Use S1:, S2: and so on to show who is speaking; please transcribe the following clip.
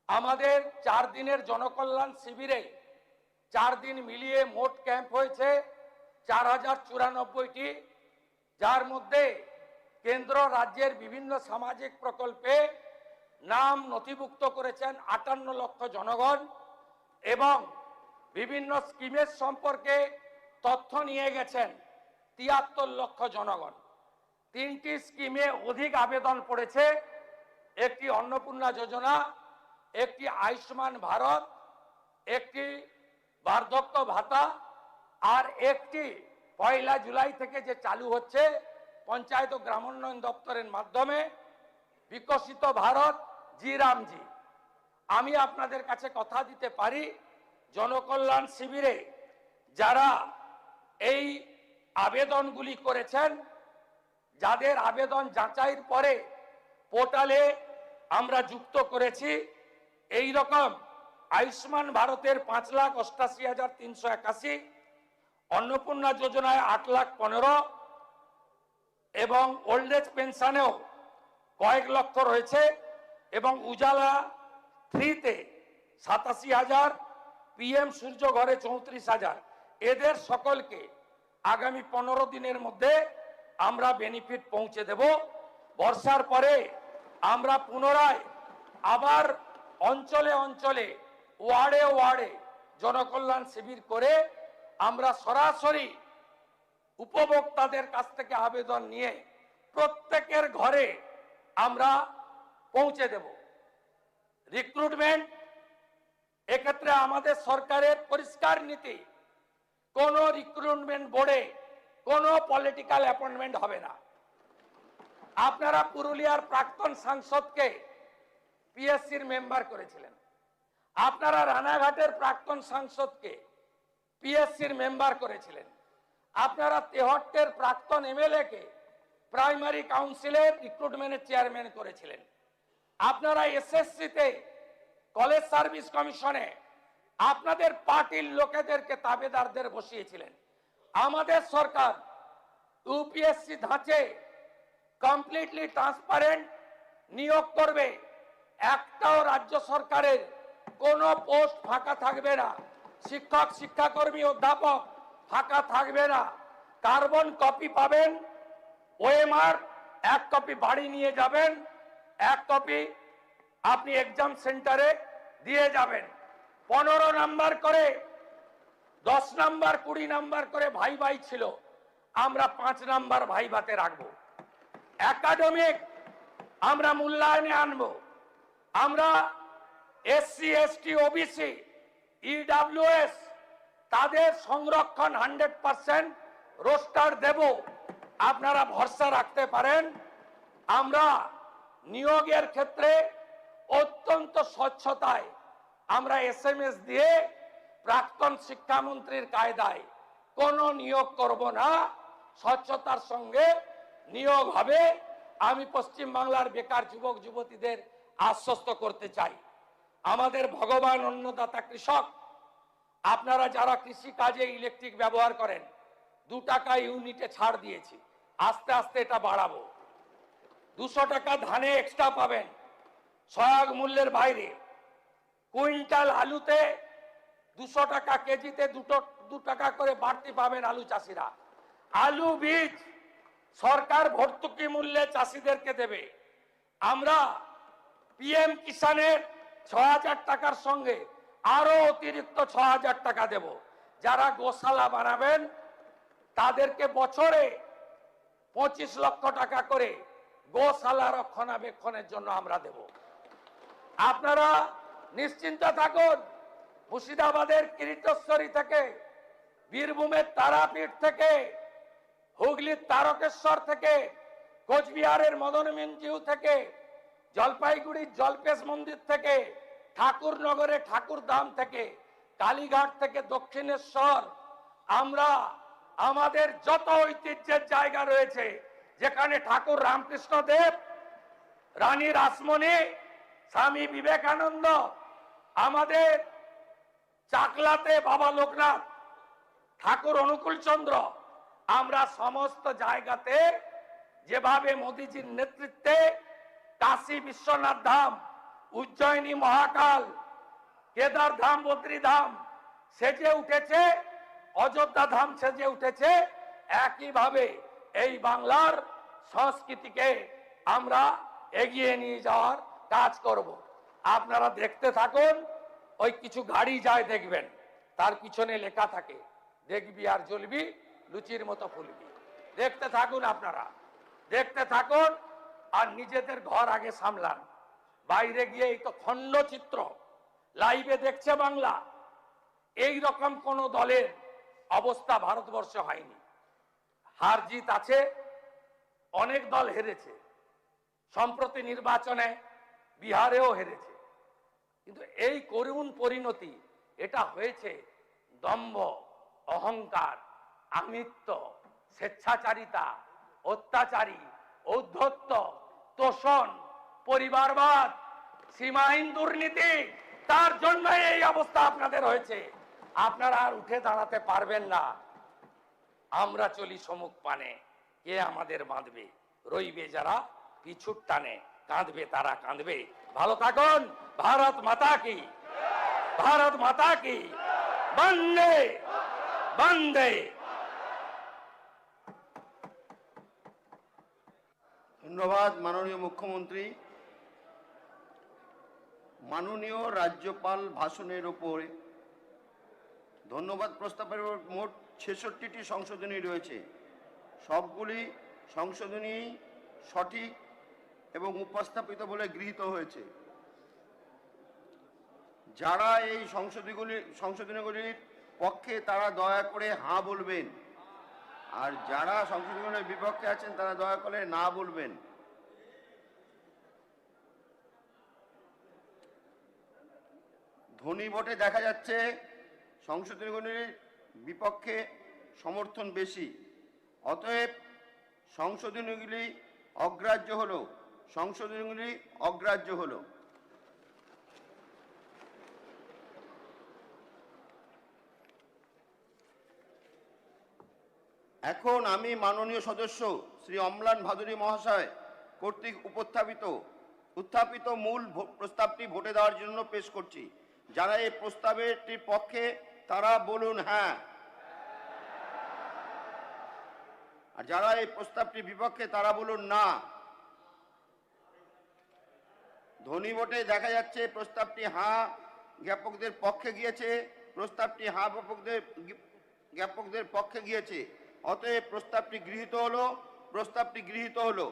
S1: আমাদের 4 দিনের জনকল্যাণ শিবিরে 4 দিন মিলিয়ে মোট ক্যাম্প হয়েছে 4094টি, যার মধ্যে কেন্দ্র রাজ্যের বিভিন্ন সামাজিক প্রকল্পে নাম নথিভুক্ত করেছেন 58 লক্ষ জনগণ এবং বিভিন্ন স্কিমের সম্পর্কে তথ্য নিয়ে গেছেন 73 লক্ষ জনগণ। 3টি স্কিমে অধিক আবেদন পড়েছে, একটি অন্নপূর্ণা যোজনা, একটি আয়ুষ্মান ভারত, একটি বার্ধক্য ভাতা আর একটি 1 জুলাই থেকে যে চালু হচ্ছে পঞ্চায়েত ও গ্রামোন্নয়ন দপ্তরের মাধ্যমে বিকশিত ভারত জি রামজি। আমি আপনাদের কাছে কথা দিতে পারি, জনকল্যাণ শিবিরে যারা এই আবেদনগুলি করেছেন, যাদের আবেদন যাচাইয়ের পরে পোর্টালে আমরা যুক্ত করেছি, এই রকম আয়ুষ্মান ভারতের 5,88,381, অন্নপূর্ণা যোজনায় 8,15,000 এবং ওল্ড এজ পেনশনেও কয়েক লক্ষ রয়েছে এবং উজালা 3-তে 87,000, পিএম সূর্য ঘরে 34,000। এদের সকলকে আগামী 15 দিনের মধ্যে আমরা বেনিফিট পৌঁছে দেব। বর্ষার পরে আমরা পুনরায় আবার অঞ্চলে অঞ্চলে ওয়ার্ডে ওয়ার্ডে জনকল্যাণ শিবির করে আমরা সরাসরি উপভোক্তাদের কাছ থেকে আবেদন নিয়ে প্রত্যেকের ঘরে আমরা পৌঁছে দেব। রিক্রুটমেন্ট, এক্ষেত্রে আমাদের সরকারের পরিষ্কার নীতি, কোনো রিক্রুটমেন্ট বোর্ডে কোনো পলিটিক্যাল অ্যাপয়েন্টমেন্ট হবে না। আপনারা পুরুলিয়ার প্রাক্তন সাংসদকে পিএসসির মেম্বার করেছিলেন, আপনারা রানাঘাটের প্রাক্তন সাংসদকে পিএসসির মেম্বার করেছিলেন, আপনারা তেহট্টের প্রাক্তন এমএলএকে প্রাইমারি কাউন্সিলের রিক্রুটমেন্টের চেয়ারম্যান করেছিলেন, আপনারা এসএসসিতে কলেজ সার্ভিস কমিশনে আপনাদের পার্টির লোকেদেরকে তাবেদারদের বসিয়েছিলেন। আমাদের সরকার ইউপিএসসি ধাঁচে কমপ্লিটলি ট্রান্সপারেন্ট নিয়োগ করবে, একটাও রাজ্য সরকারের কোনো পোস্ট ফাঁকা থাকবে না, শিক্ষক শিক্ষাকর্মী অধ্যাপক ফাঁকা থাকবে না। কার্বন কপি পাবেন, ওএমআর 1 কপি বাড়ি নিয়ে যাবেন, 1 কপি আপনি এক্সাম সেন্টারে দিয়ে যাবেন। 15 নাম্বার করে, 10 নাম্বার 20 নাম্বার করে ভাই ভাই ছিল, আমরা 5 নাম্বার ভাই ভাতে রাখবো। একাডেমিক আমরা মূল্যায়নে আনবো। আমরা এসসি এসটি ওবিসি ইডব্লিউএস তাদের সংরক্ষণ 100% রোস্টার দেব, আপনারা ভরসা রাখতে পারেন। আমরা নিয়োগের ক্ষেত্রে অত্যন্ত স্বচ্ছতায় আমরা এসএমএস দিয়ে প্রাক্তন শিক্ষামন্ত্রীর কায়দায় কোনো নিয়োগ করব না, স্বচ্ছতার সঙ্গে নিয়োগ হবে। আমি পশ্চিম বাংলার বেকার যুবক যুবতীদের আশ্বস্ত করতে চাই, আমাদের ভগবান অন্নদাতা কৃষক, আপনারা যারা কৃষি কাজে ইলেকট্রিক ব্যবহার করেন 2 টাকা ইউনিটে ছাড় দিয়েছি, আস্তে আস্তে এটা বাড়াবো। 200 টাকা ধানে এক্সট্রা পাবেন, সহায়ক মূল্যের বাইরে। কুইন্টাল আলুতে 200 টাকা কেজিতে 2 টাকা করে বাড়তি পাবেন আলু চাষিরা। আলু বীজ সরকার ভর্তুকি মূল্যে চাষিদেরকে দেবে। আমরা পিএম কিষানের 6,000 টাকার সঙ্গে আরো অতিরিক্ত 6,000 টাকা দেব। যারা গোশালা বানাবেন তাদেরকে বছরে 25 লক্ষ টাকা করে গোশালা রক্ষণাবেক্ষণের জন্য আমরা দেব। আপনারা নিশ্চিন্ত থাকুন, মুর্শিদাবাদের কিরিটেশ্বরী থেকে, বীরভূমের তারাপীঠ থেকে, হুগলির তারকেশ্বর থেকে, কোচবিহারের মদনমিঞ্জিউ থেকে, জলপাইগুড়ির জলপেশ মন্দির থেকে, ঠাকুরনগরে ঠাকুরধাম থেকে, কালীঘাট থেকে দক্ষিণেশ্বর, আমরা আমাদের যত ঐতিহ্যের জায়গা রয়েছে, যেখানে ঠাকুর রামকৃষ্ণ দেব, রানী রাসমণি, স্বামী বিবেকানন্দ, আমাদের চাকলাতে বাবা লোকনাথ, ঠাকুর অনুকূল চন্দ্র, আমরা সমস্ত জায়গাতে যেভাবে মোদিজির নেতৃত্বে কাশী বিশ্বনাথ ধাম, উজ্জয়িনী মহাকাল, কেদার ধাম, বদ্রী ধাম সেজে উঠেছে, অযোধ্যা ধাম সেজে উঠেছে, একইভাবে এই বাংলার সংস্কৃতিকে আমরা এগিয়ে নিয়ে যাওয়ার কাজ করব। আপনারা দেখতে থাকুন, ওই কিছু গাড়ি যায় দেখবেন, তার পিছনে লেখা থাকে দেখবি আর জ্বলবি, লুচির মতো ফুলবি। দেখতে থাকুন, আপনারা দেখতে থাকুন, আর নিজেদের ঘর আগে সামলান। বাইরে গিয়ে এই তো খণ্ডচিত্র লাইভে দেখছে বাংলা। এই রকম কোন দলের অবস্থা ভারতবর্ষে হয়নি। হার জিত আছে, অনেক দল হেরেছে, সম্প্রতি নির্বাচনে বিহারেও হেরেছে, কিন্তু এই করুণ পরিণতি এটা হয়েছে দম্ভ, অহংকার, আমিত্ব, স্বেচ্ছাচারিতা, অত্যাচারী, ঔদ্ধত্য, তোষণ, পরিবারবাদ, সীমাহীন দুর্নীতি, তার জন্য এই অবস্থা আপনাদের হয়েছে। আপনারা আর উঠে দাঁড়াতে পারবেন না। আমরা চলি সমুখ পানে, কে আমাদের বাঁধবে? রইবে যারা পিছুর টানে, কাঁদবে তারা কাঁদবে। ভালো থাকুন। ভারত মাতা কি, ভারত মাতা কি, বন্দে বন্দে।
S2: ধন্যবাদ মাননীয় মুখ্যমন্ত্রী। মাননীয় রাজ্যপাল ভাষণের ওপরে ধন্যবাদ প্রস্তাবের মোট ৬৬টি সংশোধনী রয়েছে। সবগুলি সংশোধনী সঠিক এবং উপস্থাপিত বলে গৃহীত হয়েছে। যারা এই সংশোধনীগুলির পক্ষে তারা দয়া করে হাঁ বলবেন, আর যারা সংশোধনীগুলির বিপক্ষে আছেন তারা দয়া করে না বলবেন। ধ্বনি ভোটে দেখা যাচ্ছে সংশোধনীগুলির বিপক্ষে সমর্থন বেশি, অতএব সংশোধনীগুলি অগ্রাহ্য হলো, সংশোধনীগুলি অগ্রাহ্য হলো। এখন আমি মাননীয় সদস্য শ্রী অম্লান ভাদুরী মহাশয় কর্তৃক উত্থাপিত মূল প্রস্তাবটি ভোটে দেওয়ার জন্য পেশ করছি। যারা এই প্রস্তাবটির পক্ষে তারা বলুন হ্যাঁ, আর যারা এই প্রস্তাবটির বিপক্ষে তারা বলুন না। ধ্বনি ভোটে দেখা যাচ্ছে প্রস্তাবটি হ্যাঁ জ্ঞাপকদের পক্ষে গিয়েছে, প্রস্তাবটি হ্যাঁ জ্ঞাপকদের পক্ষে গিয়েছে। অতএব প্রস্তাবটি গৃহীত হলো, প্রস্তাবটি গৃহীত হলো।